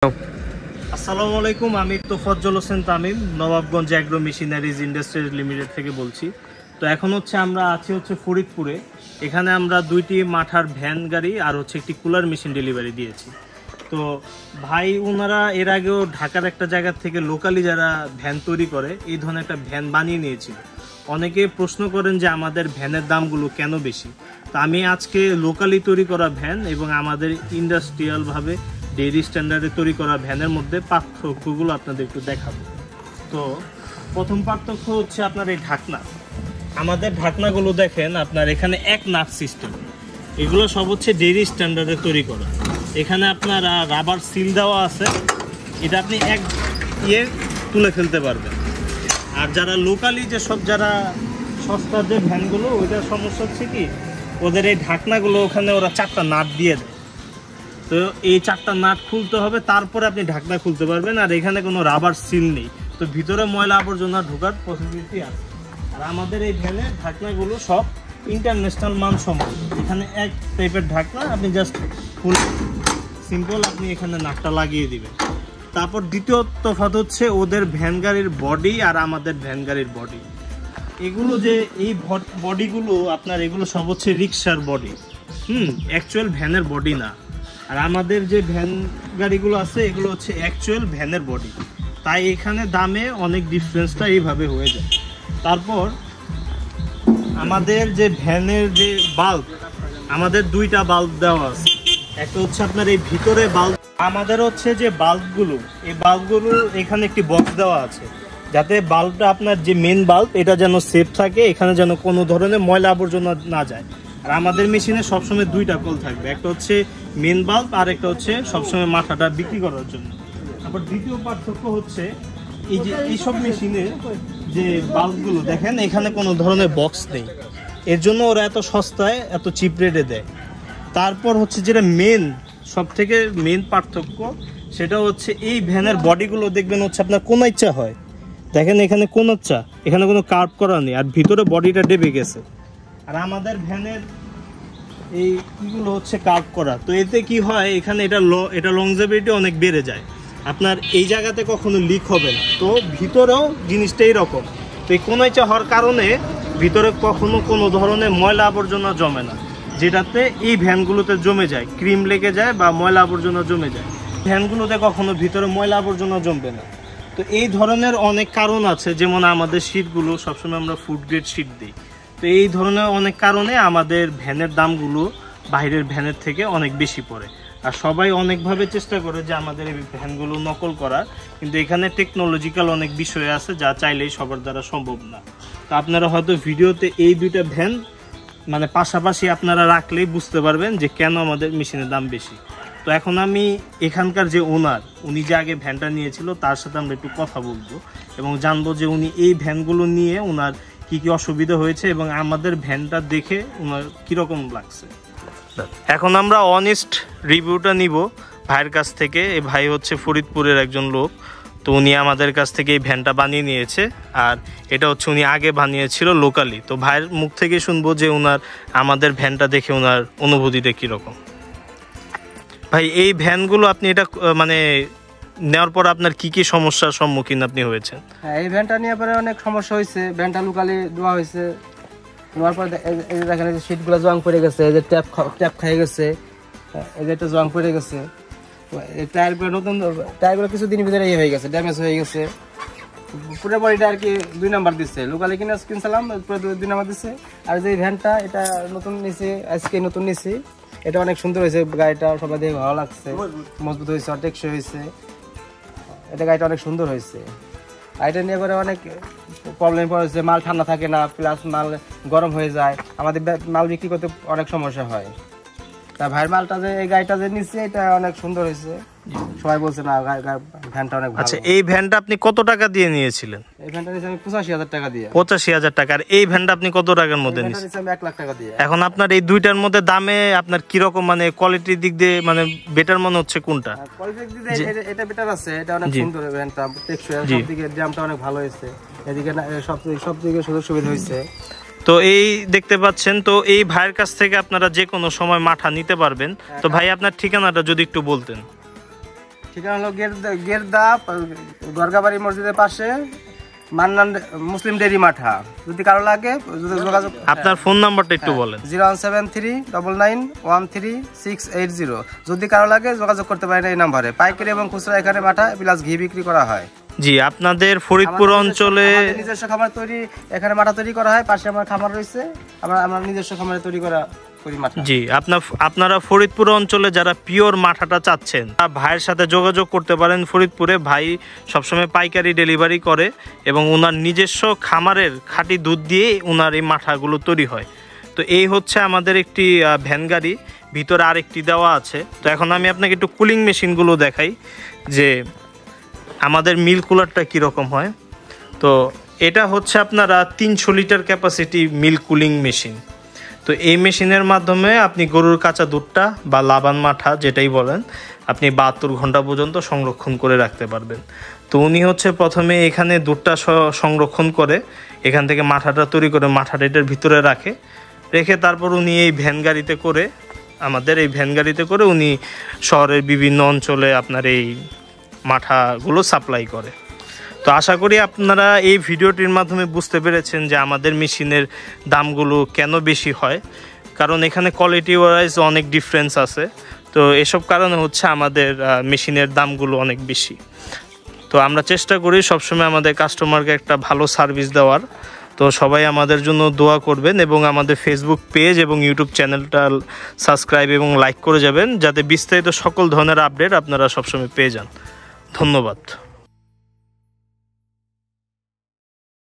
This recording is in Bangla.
আসসালামু আলাইকুম, আমি Tofazzal Hossain Tamim Nawabganj agro machineries industries limited থেকে বলছি। তো এখন আমরা আছি ফরিদপুরে। এখানে আমরা দুইটি মাঠার ভ্যান গাড়ি আর একটি কুলার মেশিন ডেলিভারি দিয়েছি। তো ভাই ওনারা এর আগেও ঢাকার একটা জায়গা থেকে লোকালি যারা ভ্যান তৈরি করে এই ধরনের একটা ভ্যান বানিয়ে নিয়েছিল। অনেকে প্রশ্ন করেন যে আমাদের ভ্যানের দামগুলো কেন বেশি। তো আমি আজকে লোকালি তৈরি করা ভ্যান এবং আমাদের ইন্ডাস্ট্রিয়ালভাবে ডেইরি স্ট্যান্ডার্ডে তৈরি করা ভ্যানের মধ্যে পার্থক্যগুলো আপনাদের একটু দেখাবো। তো প্রথম পার্থক্য আপনার এই ঢাকনা। আমাদের ঢাকনাগুলো দেখেন, আপনার এখানে এক নাট সিস্টেম, এগুলো সব ডেইরি স্ট্যান্ডার্ডে তৈরি করা। এখানে আপনার রাবার সিল দেওয়া আছে, এটা আপনি এক তুলে ফেলতে পারবেন। আর যারা লোকালি যারা সস্তা যে ভ্যানগুলো, ওইটার সমস্যা কি ওদের এই ঢাকনাগুলো ওখানে ওরা 4টা নাট দিয়ে দেয়। তো এই 4টা নাট খুলতে হবে, তারপরে আপনি ঢাকনা খুলতে পারবেন। আর এখানে কোনো রাবার সিল নেই, তো ভিতরে ময়লা আবর্জনা ঢোকার পসিবিলিটি আছে। আর আমাদের এই ভ্যানের ঢাকনাগুলো সব ইন্টারন্যাশনাল মানসম্মত। এখানে এক টাইপের ঢাকনা, আপনি জাস্ট ফুল সিম্পল আপনি এখানে নাটটা লাগিয়ে দিবেন। তারপর দ্বিতীয় তফাৎ ওদের ভ্যান গাড়ির বডি আর আমাদের ভ্যান গাড়ির বডি। এগুলো যে এই বডিগুলো আপনার, এগুলো সব রিক্সার বডি, অ্যাকচুয়াল ভ্যানের বডি না। আর আমাদের যে ভ্যান গাড়িগুলো আছে এগুলো অ্যাকচুয়াল ভ্যানের বডি, তাই এখানে দামে অনেক ডিফারেন্সটা এইভাবে হয়ে যায়। তারপর আমাদের যে ভ্যানের যে বাল্ব, আমাদের 2টা বাল্ব দেওয়া আছে। একটা আপনার এই ভিতরে বাল্ব, আমাদের যে বাল্বগুলো, এই বাল্বগুলো এখানে একটি বক্স দেওয়া আছে, যাতে বাল্বটা আপনার যে মেন বাল্ব এটা যেন সেফ থাকে, এখানে যেন কোনো ধরনের ময়লা আবর্জনা না যায়। আর আমাদের মেশিনে সবসময় 2টা কল থাকবে, একটা মেন বাল্ব আর একটা সবসময় মাথাটা বিক্রি করার জন্য। তারপর দ্বিতীয় পার্থক্য এই যে এইসব মেশিনে যে বাল্বগুলো দেখেন, এখানে কোনো ধরনের বক্স নেই, এর জন্য ওরা এত সস্তায় এত চিপ রেটে দেয়। তারপর যেটা সব থেকে মেন পার্থক্য, সেটা এই ভ্যানের বডিগুলো দেখবেন আপনার কোন ইচ্ছা হয়, দেখেন এখানে কোন ইচ্ছা, এখানে কোনো কার্ভ করা নেই, আর ভিতরে বডিটা ডেবে গেছে। আর আমাদের ভ্যানের এই ইগুলো কার্ভ করা, তো এতে কি হয়, এখানে এটা লংজেভিটি অনেক বেড়ে যায়। আপনার এই জায়গাতে কখনো লিক হবে না। তো ভিতরেও জিনিসটা এইরকম, তো এই কোনাইচা হওয়ার কারণে ভিতরে কখনো কোনো ধরনের ময়লা আবর্জনা জমে না, যেটাতে এই ভ্যানগুলোতে জমে যায়, ক্রিম লেগে যায় বা ময়লা আবর্জনা জমে যায়। ভ্যানগুলোতে কখনো ভিতরে ময়লা আবর্জনা জমবে না। তো এই ধরনের অনেক কারণ আছে, যেমন আমাদের শীটগুলো সবসময় আমরা ফুড গ্রেড শীট দিই। তো এই ধরনের অনেক কারণে আমাদের ভ্যানের দামগুলো বাইরের ভ্যানের থেকে অনেক বেশি পড়ে। আর সবাই অনেকভাবে চেষ্টা করে যে আমাদের এই ভ্যানগুলো নকল করার, কিন্তু এখানে টেকনোলজিক্যাল অনেক বিষয় আছে যা চাইলেই সবার দ্বারা সম্ভব না। তো আপনারা হয়তো ভিডিওতে এই 2টা ভ্যান পাশাপাশি আপনারা রাখলেই বুঝতে পারবেন যে কেন আমাদের মেশিনের দাম বেশি। তো এখন আমি এখানকার যে ওনার, উনি যে আগে ভ্যানটা নিয়েছিল তার সাথে আমরা একটু কথা বলবো এবং জানবো যে উনি এই ভ্যানগুলো নিয়ে ওনার কি কি অসুবিধা হয়েছে এবং আমাদের ভ্যানটা দেখে ওনার কীরকম লাগছে। এখন আমরা অনেস্ট রিভিউটা নিব ভাইয়ের কাছ থেকে। এই ভাই ফরিদপুরের একজন লোক, তো উনি আমাদের কাছ থেকে এই ভ্যানটা বানিয়ে নিয়েছে, আর এটা উনি আগে বানিয়েছিল লোকালি। তো ভাইয়ের মুখ থেকে শুনবো যে আমাদের ভ্যানটা দেখে ওনার অনুভূতিটা কীরকম। ভাই, এই ভ্যানগুলো আপনি এটা নেওয়ার পর আপনার কি কি সমস্যার সম্মুখীন আপনি হয়েছেন? হ্যাঁ, এই ভ্যানটা নেওয়ার পরে অনেক সমস্যা হয়েছে। ভ্যানটা লোকালি দেওয়া হয়েছে, নেওয়ার পর দেখেন এই যে সিটগুলো জং পড়ে গেছে, এই যে ট্যাপ খেয়ে গেছে, এই যে একটা জং পড়ে গেছে। এই টায়ারগুলো কিছুদিনের ভিতরে হয়ে গেছে, ড্যামেজ হয়ে গেছে। পুরো বডিটা আর কি 2 নাম্বার দিচ্ছে, লোকালি কিনছিলাম পুরো 2 নাম্বার দিচ্ছে। আর যে ভ্যানটা এটা নতুন নিছি, আজকে নতুন নিছি, এটা অনেক সুন্দর হয়েছে। গাড়িটা সবাই দেখে ভালো লাগছে, মজবুত হয়েছে, টেকসই হয়েছে। এটা গাড়িটা অনেক সুন্দর হয়েছে। গাড়িটা নিয়ে পরে অনেক প্রবলেম পড়েছে, মাল ঠান্ডা থাকে না, প্লাস মাল গরম হয়ে যায়, আমাদের মাল বিক্রি করতে অনেক সমস্যা হয়। তা ভাইয়ের মালটা যে এই গাড়িটা যে নিচ্ছে এটা অনেক সুন্দর হয়েছে, সবাই বলছে না ভ্যানটা অনেক ভালো। আচ্ছা, এই ভ্যানটা আপনি কত টাকা দিয়ে নিয়েছিলেন? এই ভ্যানটা নিয়েছি আমি 85,000 টাকা দিয়ে। 85,000 টাকা। আর এই ভ্যানটা আপনি কত টাকার মধ্যে নিয়েছেন? আমি 1 লাখ টাকা দিয়ে। এখন আপনার এই 2টার মধ্যে দামে আপনার কিরকম কোয়ালিটির দিক দিয়ে বেটার মনে হচ্ছে কোনটা? কোয়ালিটির দিক দিয়ে এটা বেটার আছে, এটা অনেক সুন্দর ভ্যানটা, টেকসই, সব দিকে জ্যামটা অনেক ভালো হয়েছে, এদিকে সব দিকে সুযোগ সুবিধা হয়েছে। তো এই দেখতে পাচ্ছেন, তো এই ভাইয়ের কাছ থেকে আপনারা যে কোনো সময় মাঠা নিতে পারবেন। তো ভাই, আপনার ঠিকানাটা যদি একটু বলতেন। ঠিকানা হলো গেরদা দরগাবাড়ি মসজিদের পাশে মান্নান মুসলিম ডেরি মাঠা। যদি কারো লাগে যোগাযোগ। আপনার ফোন নাম্বারটা একটু বলেন। 01739996680। যদি কারো লাগে যোগাযোগ করতে পারেন এই নাম্বারে। পাইকারি এবং খুচরা এখানে মাঠা প্লাস ঘি বিক্রি করা হয়। জি, আপনাদের ফরিদপুর অঞ্চলে নিজস্ব খামার তৈরি, এখানে মাঠা তৈরি করা হয়। পাশে আমার খামার রয়েছে, আমরা নিজস্ব খামারে তৈরি করা করি মাঠা। জি, আপনারা ফরিদপুর অঞ্চলে যারা পিওর মাঠাটা চাচ্ছেন ভাইয়ের সাথে যোগাযোগ করতে পারেন। ফরিদপুরে ভাই সবসময় পাইকারি ডেলিভারি করে এবং ওনার নিজস্ব খামারের খাঁটি দুধ দিয়ে ওনার এই মাঠাগুলো তৈরি হয়। তো এই হচ্ছে আমাদের একটি ভ্যান গাড়ি, ভিতরে আরেকটি দেওয়া আছে। তো এখন আমি আপনাকে একটু কুলিং মেশিনগুলো দেখাই যে আমাদের মিল্ক কুলারটা কীরকম হয়। তো এটা হচ্ছে আপনারা 300 litre capacity milk cooling machine. তো এই মেশিনের মাধ্যমে আপনি গরুর কাঁচা দুধটা বা লাবান মাঠা যেটাই বলেন আপনি 72 ঘন্টা পর্যন্ত সংরক্ষণ করে রাখতে পারবেন। তো উনি হচ্ছে প্রথমে এখানে দুধটা সংরক্ষণ করে এখান থেকে মাঠাটা তৈরি করে মাঠাটা এটার ভিতরে রেখে তারপর উনি এই ভ্যান গাড়িতে করে আমাদের এই ভ্যান গাড়িতে করে উনি শহরের বিভিন্ন অঞ্চলে আপনার এই মাঠাগুলো সাপ্লাই করে। তো আশা করি আপনারা এই ভিডিওটির মাধ্যমে বুঝতে পেরেছেন যে আমাদের মেশিনের দামগুলো কেন বেশি হয়, কারণ এখানে কোয়ালিটি ওয়াইজ অনেক ডিফারেন্স আছে। তো এসব কারণে হচ্ছে আমাদের মেশিনের দামগুলো অনেক বেশি। তো আমরা চেষ্টা করি সবসময় আমাদের কাস্টমারকে একটা ভালো সার্ভিস দেওয়ার। তো সবাই আমাদের জন্য দোয়া করবেন এবং আমাদের ফেসবুক পেজ এবং ইউটিউব চ্যানেলটা সাবস্ক্রাইব এবং লাইক করে যাবেন, যাতে বিস্তারিত সকল ধরনের আপডেট আপনারা সবসময় পেয়ে যান। ধন্যবাদ।